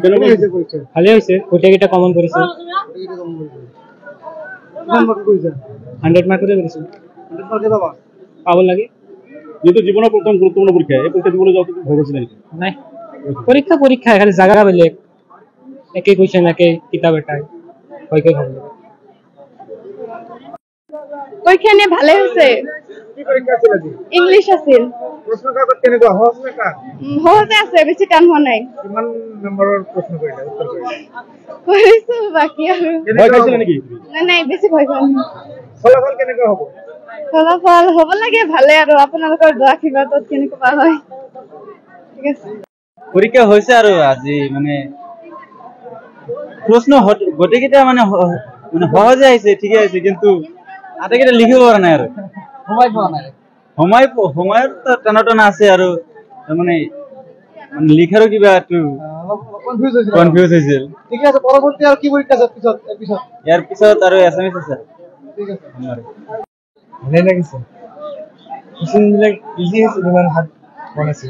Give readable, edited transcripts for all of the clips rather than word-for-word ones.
কেমন হয়েছে পরীক্ষা? ভালো হয়েছে। ওটা এটা কমন করেছে। এটা কেমন হয়েছে? কোন মার্ক কইছে? 100 মার্ক করে করেছে। 100 মার্কে বাবা পাবল লাগে। যেহেতু জীবনের প্রথম গুরুত্বপূর্ণ পরীক্ষা, এই পরীক্ষা জীবনে যত ভয় ছিল নাকি? নাই পরীক্ষা খালি জায়গা বেলে একই কোশ্চেন একই কিতাবের টাই কয়কে হবে। পরীক্ষা নিয়ে ভালো হয়েছে। কি পরীক্ষা ছিল জি? ইংলিশ আছিল। প্রশ্ন কাগজ কেনে গো সহজ না কার? সহজে আছে, বেশি টান হওয়া নাই। কিমান নম্বরের প্রশ্ন কইলা উত্তর কইলা? কইছো বাকি আৰু ভয় খাইছিল নাকি? নাই বেছি ভয় কৰা নাই। ফলাফল কেনে গো হ'ব? ফলাফল হ'ব লাগে ভালে, আৰু আপোনালোকৰ দোৱা আশীৰ্বাদত কেনেকুৱা হয়। ঠিক আছে। পরীক্ষা হয়েছে আর আজি মানে প্রশ্ন গোটেকেটা মানে মানে সহজে আইছে, ঠিকই আছে, কিন্তু আটাকেটা লিখিব পারা নাই আর সময়ের তো টানাটানা আছে আর মানে মানে লিখারও কিবা একটু কনফিউজ হয়েছিল। ঠিক আছে, পরবর্তী আর কি পরীক্ষা আছে পিছত? এর পিছত আর এসএমএস আছে। ঠিক আছে, আমার ভালো লাগিছে। কোশ্চেন বিলাক ইজি আছে, ইমান হার্ড বনাইছে,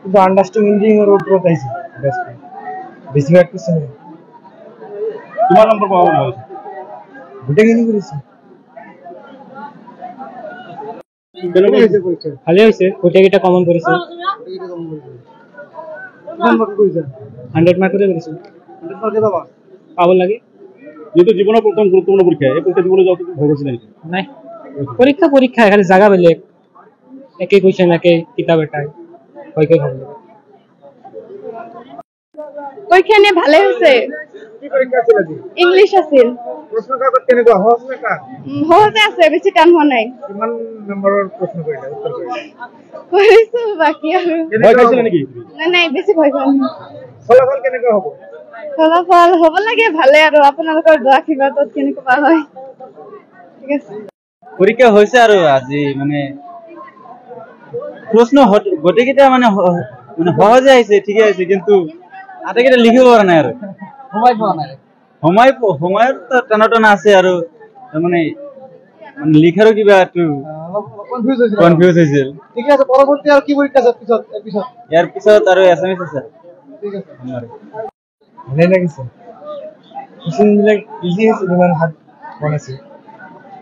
কিন্তু আন্ডারস্ট্যান্ডিং এর উপর আইছে বেস্ট বেশিরভাগ কোশ্চেন। তোমার নম্বর পাওয়া হয়েছে? ওটা কিনি করেছে। কেমন হয়েছে পরীক্ষা? ভালো হয়েছে। ওটা এটা কমন করেছে। এটা কেমন হয়েছে? কোন মার্ক কইছে? 100 মার্ক করে করেছে। 100 মার্কে বাবা পাবল লাগে। যেহেতু জীবনের প্রথম গুরুত্বপূর্ণ পরীক্ষা, এই পরীক্ষা জীবনে যত ভয় ছিল নাকি? নাই পরীক্ষা খালি জায়গা বেলে একই কোশ্চেন একই কিতাবের টাই কয়কে হবে। পরীক্ষা নিয়ে ভালো হয়েছে। কি পরীক্ষা ছিল জি? ইংলিশ আছিল। প্রশ্ন কাগজ কেনে গো সহজ না কার? সহজে আছে, বেছি টান হওয়া নাই। কিমান নম্বরের প্রশ্ন কইলা উত্তর কইলা? কইছো বাকি আৰু ভয় খাইছিল নাকি? নাই বেছি ভয় কৰা নাই। ফলাফল কেনে গো হ'ব? ফলাফল হ'ব লাগে ভালে, আৰু আপোনালোকৰ দোৱা আশীৰ্বাদত কেনেকুৱা হয়। ঠিক আছে। পরীক্ষা হয়েছে আর আজি মানে প্রশ্ন গোটেকেটা মানে মানে সহজে আইছে, ঠিকই আছে, কিন্তু আটাকেটা লিখিব পারা নাই আর সময়ের তো টানাটানা আছে আর মানে মানে লিখারও কিবা একটু কনফিউজ হয়েছিল। ঠিক আছে, পরবর্তী আর কি পরীক্ষা আছে পিছত? এর পিছত আর এসএমএস আছে। ঠিক আছে, আমার ভালো লাগিছে। কোশ্চেন বিলাক ইজি আছে, ইমান হার্ড বনাইছে,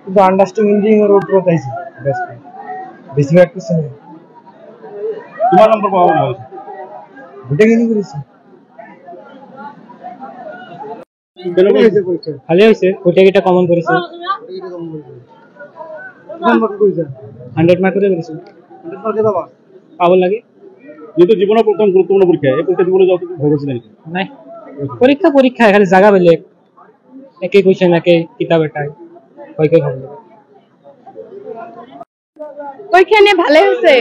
কিন্তু আন্ডারস্ট্যান্ডিং এর উপর আইছে বেস্ট বেশিরভাগ কোশ্চেন। তোমার নম্বর পাওয়া হয়েছে? ওটা কিনি করেছে। কেমন হয়েছে পরীক্ষা? ভালো হয়েছে। ওটা এটা কমন করেছে। এটা কেমন হয়েছে? কোন মার্ক কইছে? 100 মার্ক করে করেছে। 100 মার্কে বাবা পাবল লাগে। যেহেতু জীবনের প্রথম গুরুত্বপূর্ণ পরীক্ষা, এই পরীক্ষা জীবনে যত ভয় ছিল নাকি? নাই পরীক্ষা খালি জায়গা বেলে একই কোশ্চেন একই কিতাবের টাই কয়কে হবে। পরীক্ষা নিয়ে ভালো হয়েছে।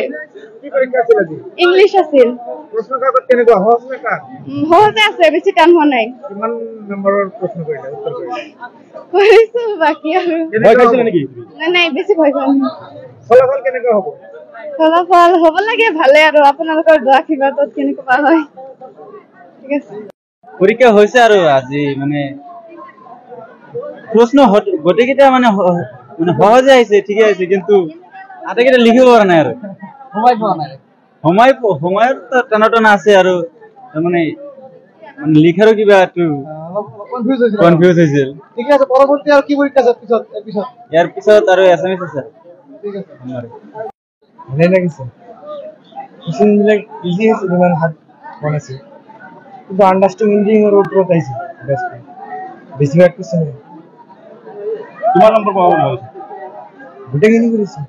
কি পরীক্ষা ছিল জি? ইংলিশ আছিল। প্রশ্ন কাগজ কেনে গো সহজ না কার? সহজে আছে, বেছি টান হওয়া নাই। কিমান নম্বরের প্রশ্ন কইলা উত্তর কইলা? কইছো বাকি আৰু ভয় খাইছিল নাকি? নাই বেছি ভয় কৰা নাই। ফলাফল কেনে গো হ'ব? ফলাফল হ'ব লাগে ভালে, আৰু আপোনালোকৰ দোৱা আশীৰ্বাদত কেনেকুৱা হয়। ঠিক আছে। পরীক্ষা হয়েছে আর আজি মানে প্রশ্ন গোটেকেটা মানে মানে সহজে আইছে, ঠিকই আছে, কিন্তু আটাকেটা লিখিব পারা নাই আর সময়ের তো টানাটানা আছে আর মানে মানে লিখারও কিবা একটু কনফিউজ হয়েছিল। ঠিক আছে, পরবর্তী আর কি পরীক্ষা আছে পিছত? এর পিছত আর এসএমএস আছে। ঠিক আছে, আমার ভালো লাগিছে। কোশ্চেন বিলাক ইজি আছে, ইমান হার্ড বনাইছে, কিন্তু আন্ডারস্ট্যান্ডিং এর উপর আইছে বেস্ট বেশিরভাগ কোশ্চেন। তোমার নম্বর পাওয়া হয়েছে? ওটা কিনি করেছে।